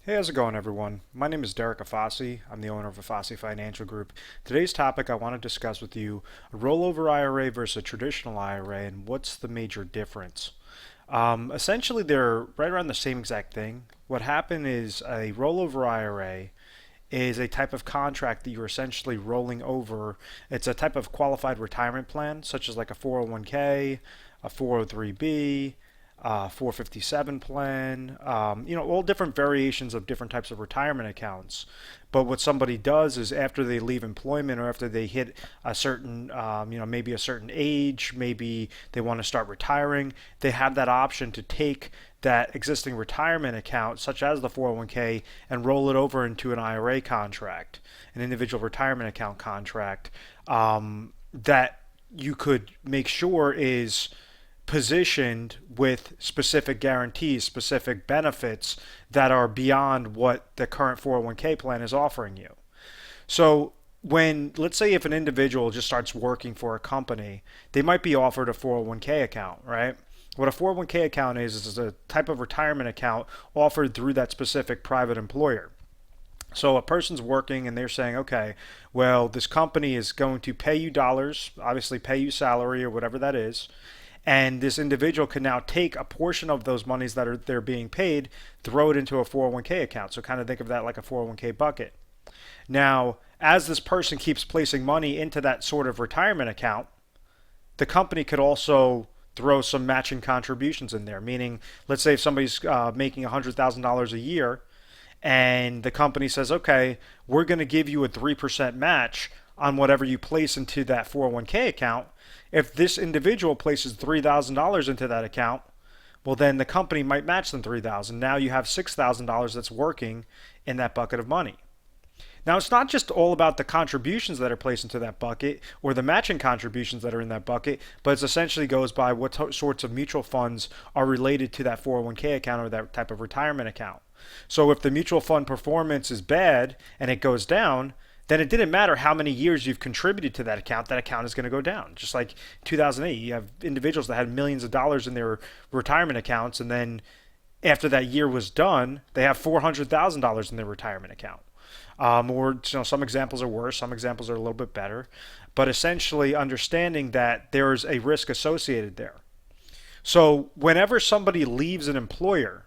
Hey, how's it going, everyone? My name is Derek Afasi. I'm the owner of Afasi Financial Group. Today's topic, I want to discuss with you a rollover IRA versus a traditional IRA and what's the major difference. Essentially, they're right around the same exact thing. What happened is a rollover IRA is a type of contract that you're essentially rolling over. It's a type of qualified retirement plan, such as like a 401k, a 403b, 457 plan, all different variations of different types of retirement accounts. But what somebody does is after they leave employment or after they hit a certain, maybe a certain age, maybe they want to start retiring, they have that option to take that existing retirement account, such as the 401k, and roll it over into an IRA contract, an individual retirement account contract, that you could make sure is positioned with specific guarantees, specific benefits that are beyond what the current 401k plan is offering you. So when, let's say, if an individual just starts working for a company, they might be offered a 401k account, right? What a 401k account is a type of retirement account offered through that specific private employer. So a person's working and they're saying, okay, well, this company is going to pay you dollars, obviously pay you salary or whatever that is, and this individual can now take a portion of those monies that are they're being paid, throw it into a 401k account. So kind of think of that like a 401k bucket. Now, as this person keeps placing money into that sort of retirement account, the company could also throw some matching contributions in there. Meaning, let's say if somebody's making $100,000 a year, and the company says, okay, we're going to give you a 3% match on whatever you place into that 401k account. If this individual places $3,000 into that account, well, then the company might match them $3,000. Now you have $6,000 that's working in that bucket of money. Now, it's not just all about the contributions that are placed into that bucket or the matching contributions that are in that bucket, but it essentially goes by what sorts of mutual funds are related to that 401k account or that type of retirement account. So if the mutual fund performance is bad and it goes down, then it didn't matter how many years you've contributed to that account is going to go down. Just like 2008, you have individuals that had millions of dollars in their retirement accounts, and then after that year was done, they have $400,000 in their retirement account. Or some examples are worse, some examples are a little bit better, but essentially understanding that there's a risk associated there. So whenever somebody leaves an employer,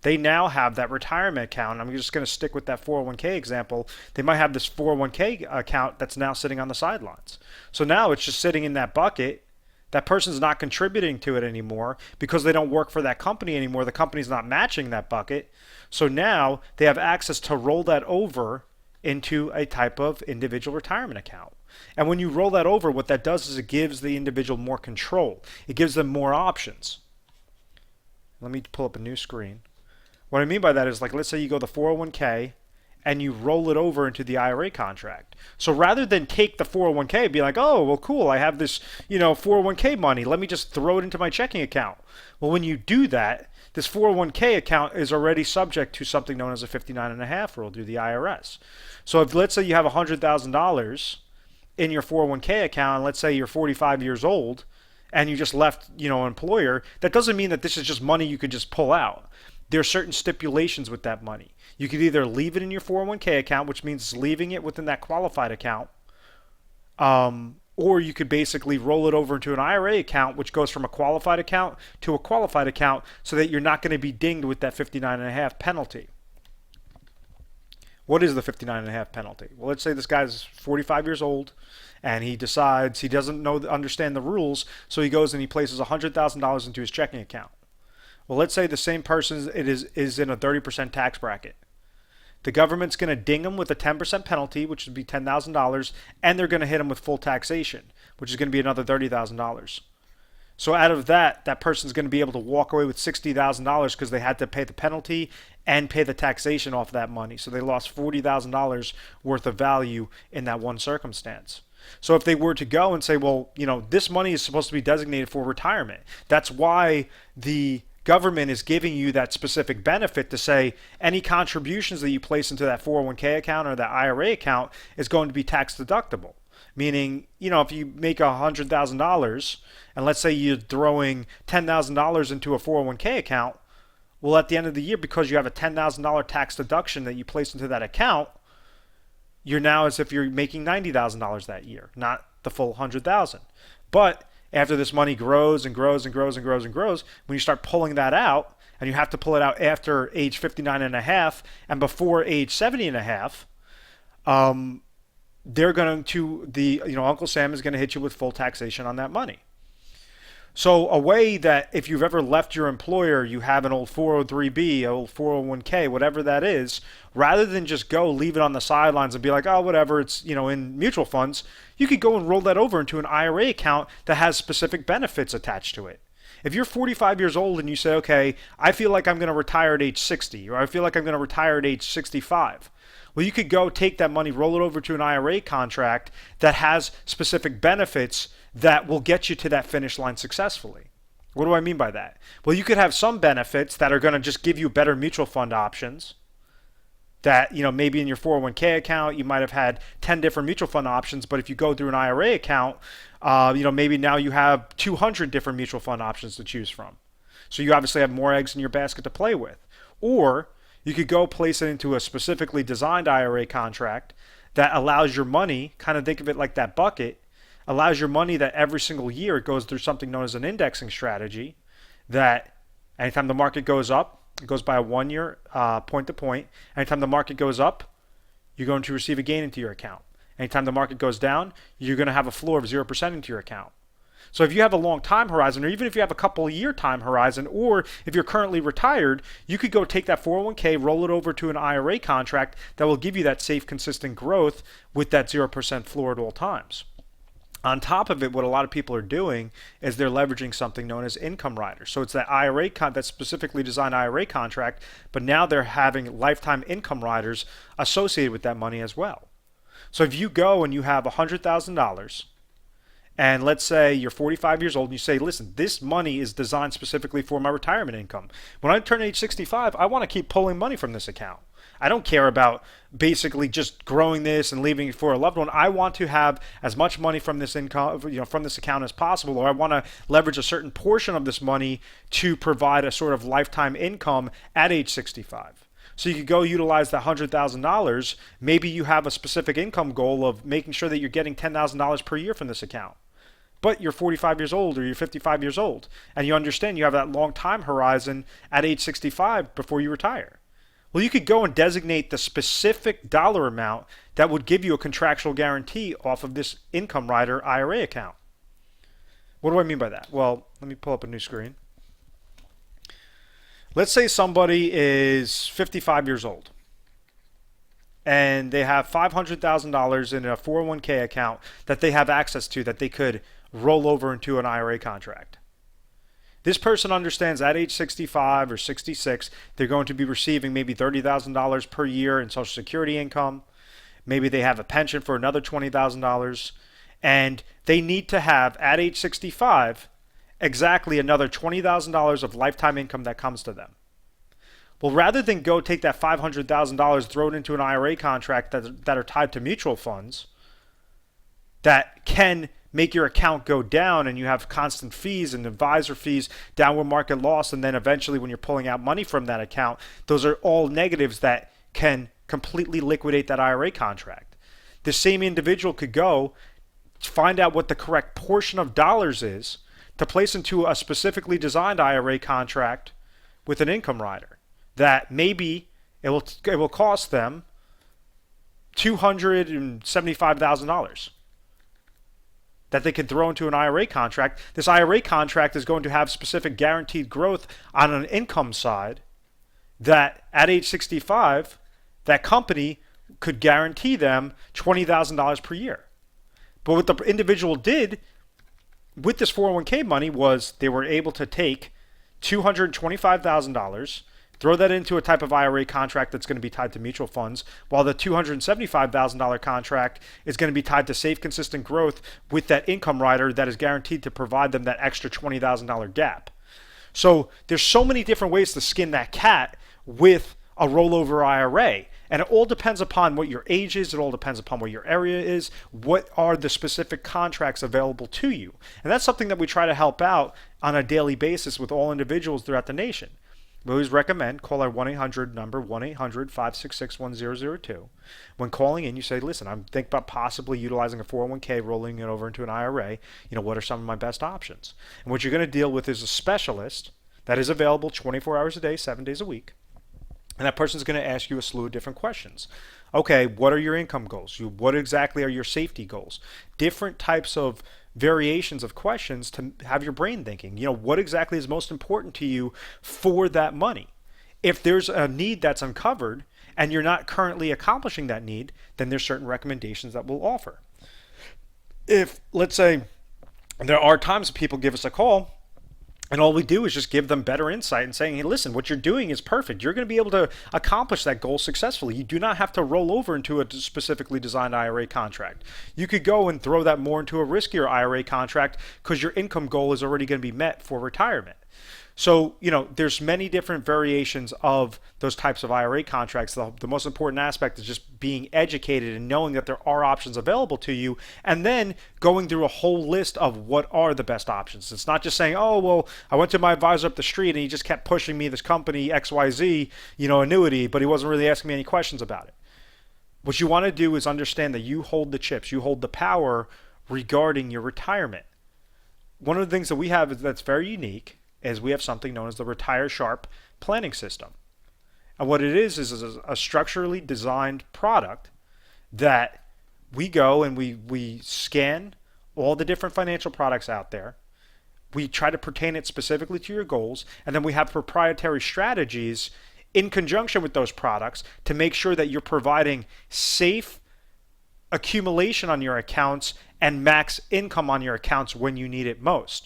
they now have that retirement account. I'm just going to stick with that 401k example. They might have this 401k account that's now sitting on the sidelines. So now it's just sitting in that bucket. That person's not contributing to it anymore because they don't work for that company anymore. The company's not matching that bucket. So now they have access to roll that over into a type of individual retirement account. And when you roll that over, what that does is it gives the individual more control. It gives them more options. Let me pull up a new screen. What I mean by that is, like, let's say you go the 401k and you roll it over into the IRA contract. So rather than take the 401k and be like, oh, well, cool, I have this, 401k money, let me just throw it into my checking account. Well, when you do that, this 401k account is already subject to something known as a 59.5 rule through the IRS. So if, let's say you have $100,000 in your 401k account, and let's say you're 45 years old and you just left, an employer, that doesn't mean that this is just money you could just pull out. There are certain stipulations with that money. You could either leave it in your 401k account, which means leaving it within that qualified account, or you could basically roll it over into an IRA account, which goes from a qualified account to a qualified account so that you're not going to be dinged with that 59.5 penalty. What is the 59.5 penalty? Well, let's say this guy's 45 years old and he decides he doesn't understand the rules, so he goes and he places $100,000 into his checking account. Well, let's say the same person is in a 30% tax bracket. The government's going to ding them with a 10% penalty, which would be $10,000, and they're going to hit them with full taxation, which is going to be another $30,000. So out of that person's going to be able to walk away with $60,000 because they had to pay the penalty and pay the taxation off that money. So they lost $40,000 worth of value in that one circumstance. So if they were to go and say, well, this money is supposed to be designated for retirement. That's why the government is giving you that specific benefit to say any contributions that you place into that 401k account or that IRA account is going to be tax deductible. Meaning, if you make $100,000 and let's say you're throwing $10,000 into a 401k account, Well, at the end of the year, because you have a $10,000 tax deduction that you place into that account, you're now as if you're making $90,000 that year, not the full 100,000. But after this money grows and grows and grows and grows and grows, when you start pulling that out, and you have to pull it out after age 59 and a half and before age 70 and a half, they're going to, Uncle Sam is going to hit you with full taxation on that money. So a way that if you've ever left your employer, you have an old 403B, old 401k, whatever that is, rather than just go leave it on the sidelines and be like, oh, whatever, it's, in mutual funds, you could go and roll that over into an IRA account that has specific benefits attached to it. If you're 45 years old and you say, okay, I feel like I'm going to retire at age 60, or I feel like I'm going to retire at age 65, well, you could go take that money, roll it over to an IRA contract that has specific benefits that will get you to that finish line successfully. What do I mean by that? Well, you could have some benefits that are going to just give you better mutual fund options. That, maybe in your 401k account, you might have had 10 different mutual fund options, but if you go through an IRA account, maybe now you have 200 different mutual fund options to choose from. So you obviously have more eggs in your basket to play with. Or you could go place it into a specifically designed IRA contract that allows your money, kind of think of it like that bucket, allows your money that every single year it goes through something known as an indexing strategy that anytime the market goes up, it goes by a 1 year point to point. Anytime the market goes up, you're going to receive a gain into your account. Anytime the market goes down, you're going to have a floor of 0% into your account. So if you have a long time horizon, or even if you have a couple of year time horizon, or if you're currently retired, you could go take that 401k, roll it over to an IRA contract that will give you that safe, consistent growth with that 0% floor at all times. On top of it, what a lot of people are doing is they're leveraging something known as income riders. So it's that IRA, that specifically designed IRA contract, but now they're having lifetime income riders associated with that money as well. So if you go and you have $100,000, and let's say you're 45 years old and you say, listen, this money is designed specifically for my retirement income. When I turn age 65, I want to keep pulling money from this account. I don't care about basically just growing this and leaving it for a loved one. I want to have as much money from this income, from this account as possible, or I want to leverage a certain portion of this money to provide a sort of lifetime income at age 65. So you could go utilize that $100,000. Maybe you have a specific income goal of making sure that you're getting $10,000 per year from this account. But you're 45 years old or you're 55 years old, and you understand you have that long time horizon at age 65 before you retire. Well, you could go and designate the specific dollar amount that would give you a contractual guarantee off of this income rider IRA account. What do I mean by that? Well, let me pull up a new screen. Let's say somebody is 55 years old and they have $500,000 in a 401k account that they have access to that they could roll over into an IRA contract. This person understands at age 65 or 66, they're going to be receiving maybe $30,000 per year in Social Security income. Maybe they have a pension for another $20,000. And they need to have, at age 65, exactly another $20,000 of lifetime income that comes to them. Well, rather than go take that $500,000, throw it into an IRA contract that are tied to mutual funds that can make your account go down and you have constant fees and advisor fees, downward market loss, and then eventually when you're pulling out money from that account, those are all negatives that can completely liquidate that IRA contract. The same individual could go find out what the correct portion of dollars is to place into a specifically designed IRA contract with an income rider that maybe it will cost them $275,000 that they can throw into an IRA contract. This IRA contract is going to have specific guaranteed growth on an income side that at age 65, that company could guarantee them $20,000 per year. But what the individual did with this 401k money was they were able to take $225,000, throw that into a type of IRA contract that's going to be tied to mutual funds, while the $275,000 contract is going to be tied to safe, consistent growth with that income rider that is guaranteed to provide them that extra $20,000 gap. So there's so many different ways to skin that cat with a rollover IRA. And it all depends upon what your age is. It all depends upon what your area is. What are the specific contracts available to you? And that's something that we try to help out on a daily basis with all individuals throughout the nation. We always recommend call our 1-800 number, 1-800-566-1002. When calling in, you say, listen, I'm thinking about possibly utilizing a 401k, rolling it over into an IRA. What are some of my best options? And what you're going to deal with is a specialist that is available 24 hours a day, 7 days a week. And that person's going to ask you a slew of different questions. Okay, what are your income goals? What exactly are your safety goals? Different types of variations of questions to have your brain thinking. What exactly is most important to you for that money? If there's a need that's uncovered and you're not currently accomplishing that need, then there's certain recommendations that we'll offer. If, let's say, there are times people give us a call and all we do is just give them better insight and saying, hey, listen, what you're doing is perfect. You're going to be able to accomplish that goal successfully. You do not have to roll over into a specifically designed IRA contract. You could go and throw that more into a riskier IRA contract because your income goal is already going to be met for retirement. So, there's many different variations of those types of IRA contracts. The most important aspect is just being educated and knowing that there are options available to you, and then going through a whole list of what are the best options. It's not just saying, oh, well, I went to my advisor up the street and he just kept pushing me this company XYZ, annuity, but he wasn't really asking me any questions about it. What you want to do is understand that you hold the chips, you hold the power regarding your retirement. One of the things that we have that's very unique is we have something known as the Retire Sharp planning system. And what it is a structurally designed product that we go and we scan all the different financial products out there. We try to pertain it specifically to your goals, and then we have proprietary strategies in conjunction with those products to make sure that you're providing safe accumulation on your accounts and max income on your accounts when you need it most.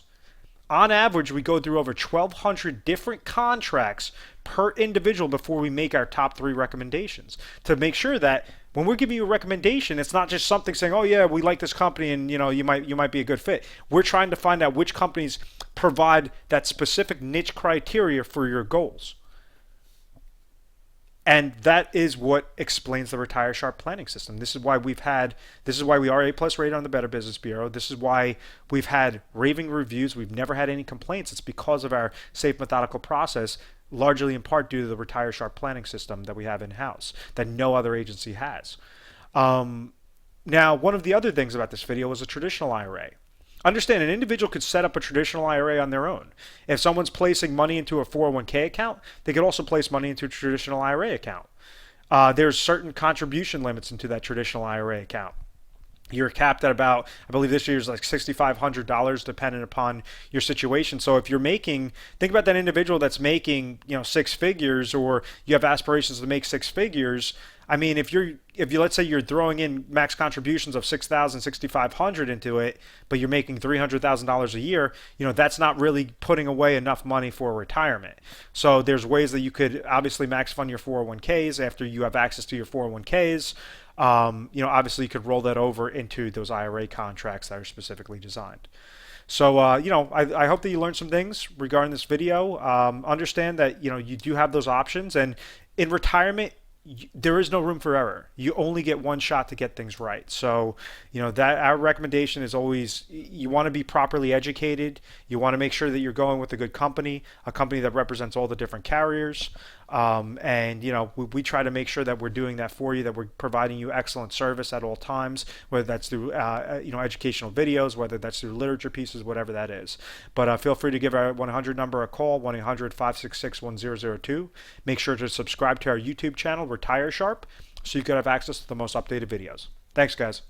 On average, we go through over 1,200 different contracts per individual before we make our top 3 recommendations to make sure that when we're giving you a recommendation, it's not just something saying, oh yeah, we like this company and you might be a good fit. We're trying to find out which companies provide that specific niche criteria for your goals. And that is what explains the Retire Sharp planning system. This is why we are A+ rated on the Better Business Bureau. This is why we've had raving reviews. We've never had any complaints. It's because of our safe, methodical process, largely in part due to the Retire Sharp planning system that we have in-house that no other agency has. Now, one of the other things about this video was a traditional IRA. Understand, an individual could set up a traditional IRA on their own. If someone's placing money into a 401k account, they could also place money into a traditional IRA account. There's certain contribution limits into that traditional IRA account. You're capped at about, I believe this year is like $6,500 dependent upon your situation. So if you're think about that individual that's making, 6 figures, or you have aspirations to make 6 figures. I mean, if you let's say you're throwing in max contributions of $6,000, $6,500 into it, but you're making $300,000 a year, that's not really putting away enough money for retirement. So there's ways that you could obviously max fund your 401ks after you have access to your 401ks. Obviously you could roll that over into those IRA contracts that are specifically designed. So, I hope that you learned some things regarding this video. Understand that, you do have those options, and in retirement, there is no room for error. You only get one shot to get things right. So, that our recommendation is always, you want to be properly educated. You want to make sure that you're going with a good company, a company that represents all the different carriers. We try to make sure that we're doing that for you, that we're providing you excellent service at all times, whether that's through, educational videos, whether that's through literature pieces, whatever that is. But feel free to give our 100 number a call, 1-800-566-1002. Make sure to subscribe to our YouTube channel, Retire Sharp, so you can have access to the most updated videos. Thanks, guys.